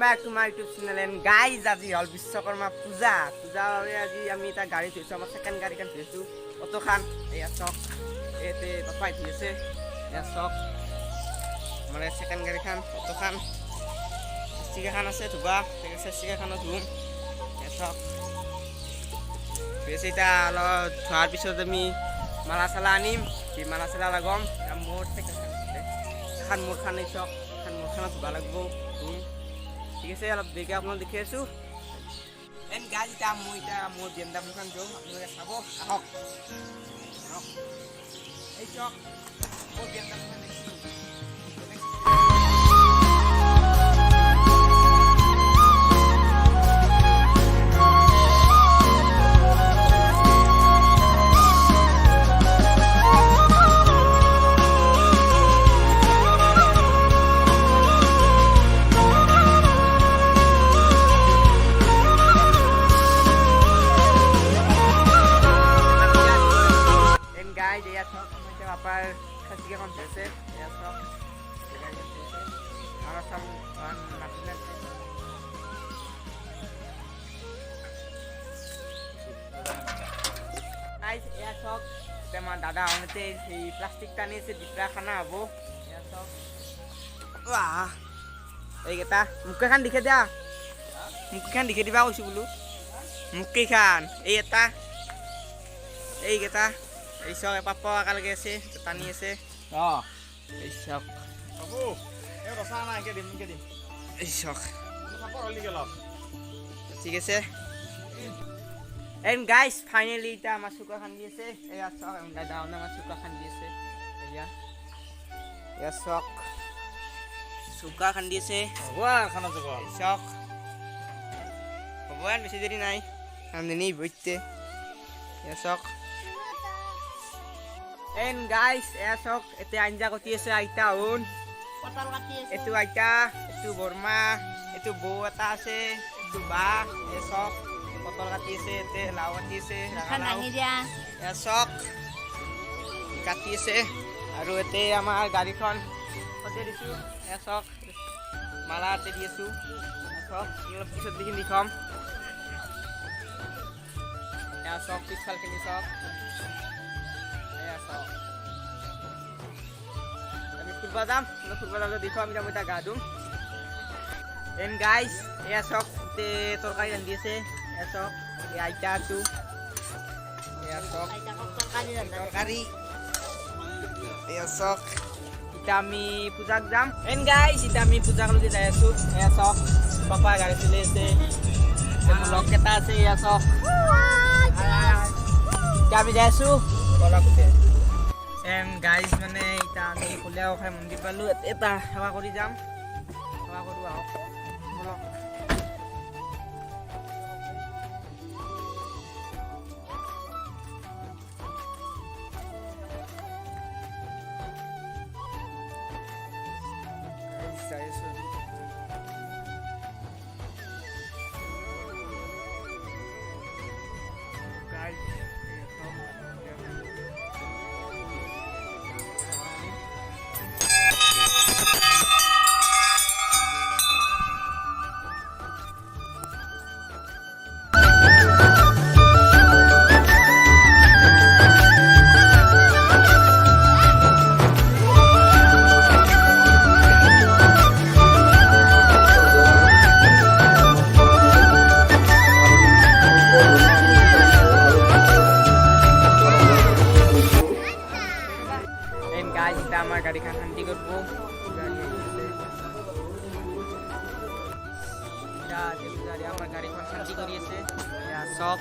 back to my YouTube channel and guys আজি হল বিশ্বকৰ্মা পূজা বাবে আজি আমি এটা গাড়ী থৈছো আমাৰ সেকেন্ড গাড়ীখন থৈছো অটোখান এয়া চক এতে পাপাই থৈছে এয়া চক আমাৰ সেকেন্ড গাড়ীখন অটোখান চিকাখান আছে ধুবা ঠিক আছে চিকাখানত ধুম এয়া চক বেছি এটা অলপ ধোৱাৰ পিছত আমি মালা চালা আনিম কি মালা চালা লগাম মোৰ সেকেন্ড মোৰ খান এই চক মোৰ খানত ধুবা লাগব ঠিক আছে অলপ দেৰিকে আপোনাক দেখি আছো এন গাইজ এটা মোৰ BMW খন দিওঁ আপোনালোকে চাব আহক এই চক মোৰ BMW খন দেখিছো Papar kasih kan biasa ya so orang sama nafinan guys ya sok teman dada onete si plastik tani se dipra khana abo ya sok wah ei kata muka kan dikhe dia muka kan dikhe diba koisu bulu muka kan ei eta ei kata এই সব papa কাল গেছে টানি আছে এই সব বাবু এ রসা না কে দিম এই সব পাপা হলি গেল ঠিক আছে এন্ড গাইস ফাইনালি এটা আমার সুকা খান দিয়েছে এই সব আমরা দাও না আমার সুকা খান দিয়েছে এই সব সুকা খান দিয়েছে ওয়া খানা যাব এই সব ভগবান বেশি দেরি নাই সামনে নেই বইতে এই সব And guys, esok ete anja ko tiese aita un. Potol ka tiese. Itu aita, itu borma, itu buata se, itu ba, esok potol ka tiese ete lawan tiese, Kanang dia. Esok ka tiese, aru ete amar gari kon kote disu, esok mala ete diesu. Esok ilap pisot dikin dikom. Esok piskal kini sok. Furbadam lo dito kami kamu tak gadung. And guys, ya sok te torkay lang dice, ya sok ya aita tu, ya sok torkari, ya sok kita mi pujak jam. And guys, kita mi pujak lu kita yasu, ya sok papa garis sile se, semulok kita se ya sok. Kami yasu, kolak kita. And guys মানে এটা আমি কুলিয়াও খাই মন্দিৰ পালো এটা সেৱা কৰি যাম সেৱা কৰো আহক বলক kita আমাৰ গাড়ি খান শান্তি কৰব গাড়ি আমাৰ গাড়ি খান শান্তি কৰিয়েছে সব